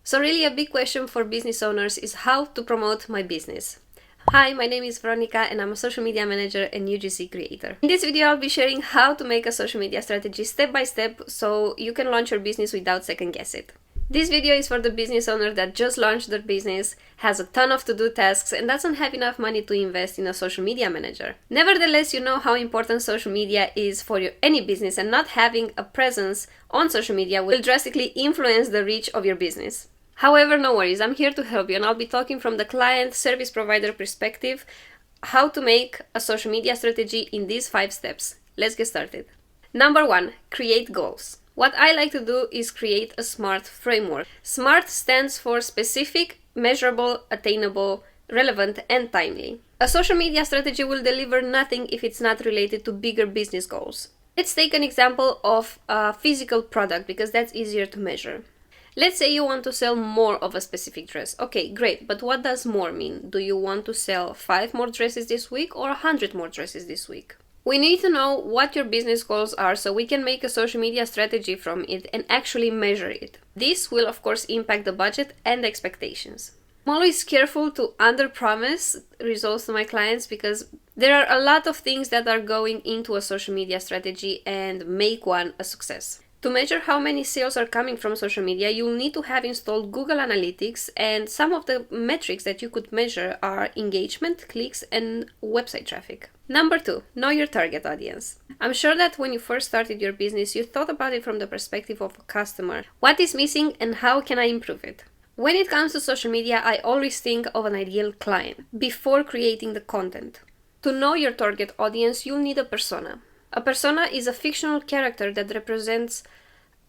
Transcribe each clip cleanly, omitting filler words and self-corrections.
So really a big question for business owners is how to promote my business. Hi, my name is Veronica and I'm a social media manager and UGC creator. In this video, I'll be sharing how to make a social media strategy step by step so you can launch your business without second guess it. This video is for the business owner that just launched their business, has a ton of to-do tasks and doesn't have enough money to invest in a social media manager. Nevertheless, you know how important social media is for any business, and not having a presence on social media will drastically influence the reach of your business. However, no worries, I'm here to help you and I'll be talking from the client service provider perspective how to make a social media strategy in these 5 steps. Let's get started. Number 1, create goals. What I like to do is create a SMART framework. SMART stands for specific, measurable, attainable, relevant, and timely. A social media strategy will deliver nothing if it's not related to bigger business goals. Let's take an example of a physical product because that's easier to measure. Let's say you want to sell more of a specific dress. Okay, great, but what does more mean? Do you want to sell 5 more dresses this week or 100 more dresses this week? We need to know what your business goals are so we can make a social media strategy from it and actually measure it. This will of course impact the budget and the expectations. I'm always careful to under-promise results to my clients because there are a lot of things that are going into a social media strategy and make one a success. To measure how many sales are coming from social media, you'll need to have installed Google Analytics, and some of the metrics that you could measure are engagement, clicks, and website traffic. Number 2, know your target audience. I'm sure that when you first started your business, you thought about it from the perspective of a customer. What is missing and how can I improve it? When it comes to social media, I always think of an ideal client before creating the content. To know your target audience, you'll need a persona. A persona is a fictional character that represents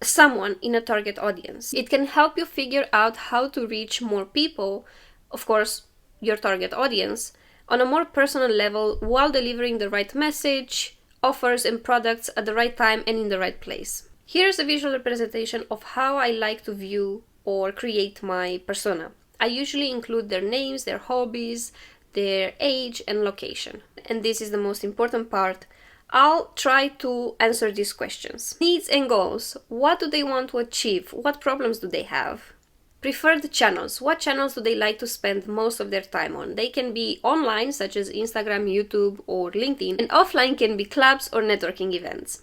someone in a target audience. It can help you figure out how to reach more people, of course, your target audience, on a more personal level while delivering the right message, offers and products at the right time and in the right place. Here's a visual representation of how I like to view or create my persona. I usually include their names, their hobbies, their age and location. And this is the most important part. I'll try to answer these questions. Needs and goals. What do they want to achieve? What problems do they have? Preferred channels. What channels do they like to spend most of their time on? They can be online, such as Instagram, YouTube, or LinkedIn, and offline can be clubs or networking events.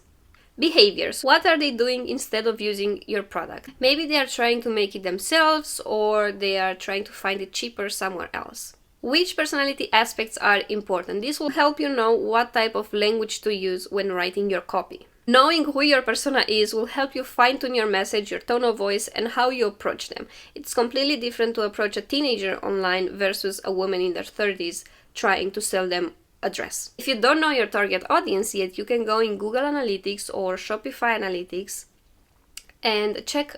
Behaviors. What are they doing instead of using your product? Maybe they are trying to make it themselves, or they are trying to find it cheaper somewhere else. Which personality aspects are important? This will help you know what type of language to use when writing your copy. Knowing who your persona is will help you fine-tune your message, your tone of voice, and how you approach them. It's completely different to approach a teenager online versus a woman in their 30s trying to sell them a dress. If you don't know your target audience yet, you can go in Google Analytics or Shopify Analytics and check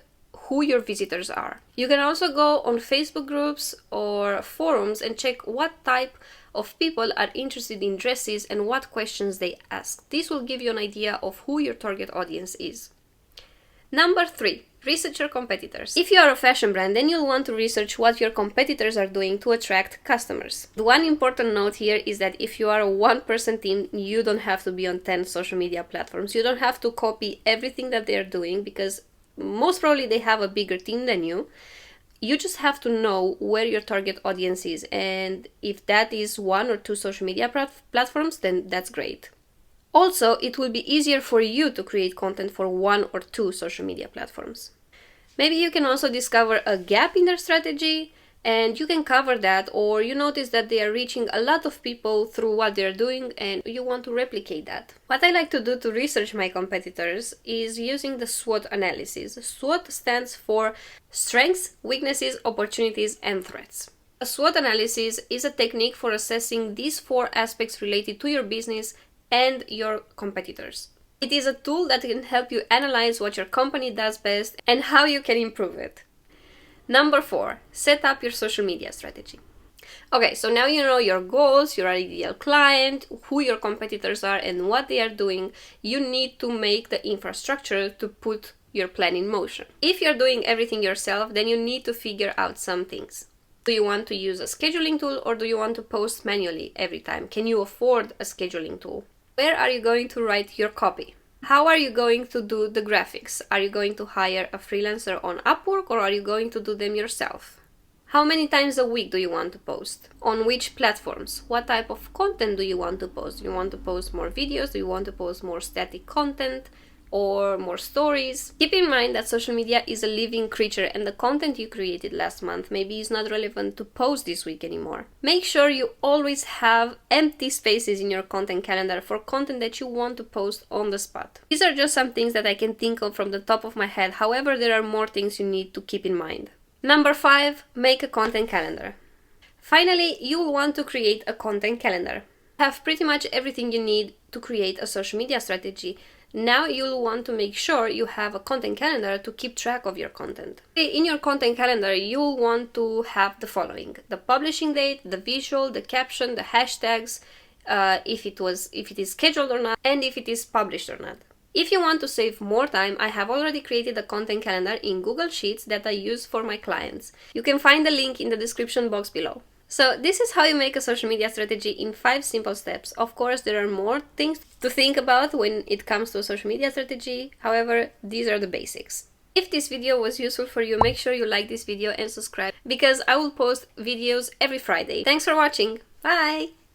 who your visitors are. You can also go on Facebook groups or forums and check what type of people are interested in dresses and what questions they ask. This will give you an idea of who your target audience is. Number 3, research your competitors. If you are a fashion brand, then you'll want to research what your competitors are doing to attract customers. The one important note here is that if you are a one-person team, you don't have to be on 10 social media platforms. You don't have to copy everything that they're doing because most probably they have a bigger team than you. You just have to know where your target audience is, and if that is 1 or 2 social media platforms, then that's great. Also, it will be easier for you to create content for 1 or 2 social media platforms. Maybe you can also discover a gap in their strategy and you can cover that, or you notice that they are reaching a lot of people through what they're doing and you want to replicate that. What I like to do to research my competitors is using the SWOT analysis. SWOT stands for strengths, weaknesses, opportunities, and threats. A SWOT analysis is a technique for assessing these 4 aspects related to your business and your competitors. It is a tool that can help you analyze what your company does best and how you can improve it. Number 4, set up your social media strategy. Okay, so now you know your goals, your ideal client, who your competitors are, and what they are doing. You need to make the infrastructure to put your plan in motion. If you're doing everything yourself, then you need to figure out some things. Do you want to use a scheduling tool or do you want to post manually every time? Can you afford a scheduling tool? Where are you going to write your copy? How are you going to do the graphics? Are you going to hire a freelancer on Upwork or are you going to do them yourself? How many times a week do you want to post? On which platforms? What type of content do you want to post? Do you want to post more videos? Do you want to post more static content or more stories? Keep in mind that social media is a living creature and the content you created last month maybe is not relevant to post this week anymore. Make sure you always have empty spaces in your content calendar for content that you want to post on the spot. These are just some things that I can think of from the top of my head. However, there are more things you need to keep in mind. Number 5, make a content calendar. Finally, you'll want to create a content calendar. Have pretty much everything you need to create a social media strategy. Now you'll want to make sure you have a content calendar to keep track of your content. In your content calendar, you'll want to have the following: the publishing date, the visual, the caption, the hashtags, if it is scheduled or not, and if it is published or not. If you want to save more time, I have already created a content calendar in Google Sheets that I use for my clients. You can find the link in the description box below. So this is how you make a social media strategy in 5 simple steps. Of course, there are more things to think about when it comes to a social media strategy. However, these are the basics. If this video was useful for you, make sure you like this video and subscribe because I will post videos every Friday. Thanks for watching. Bye!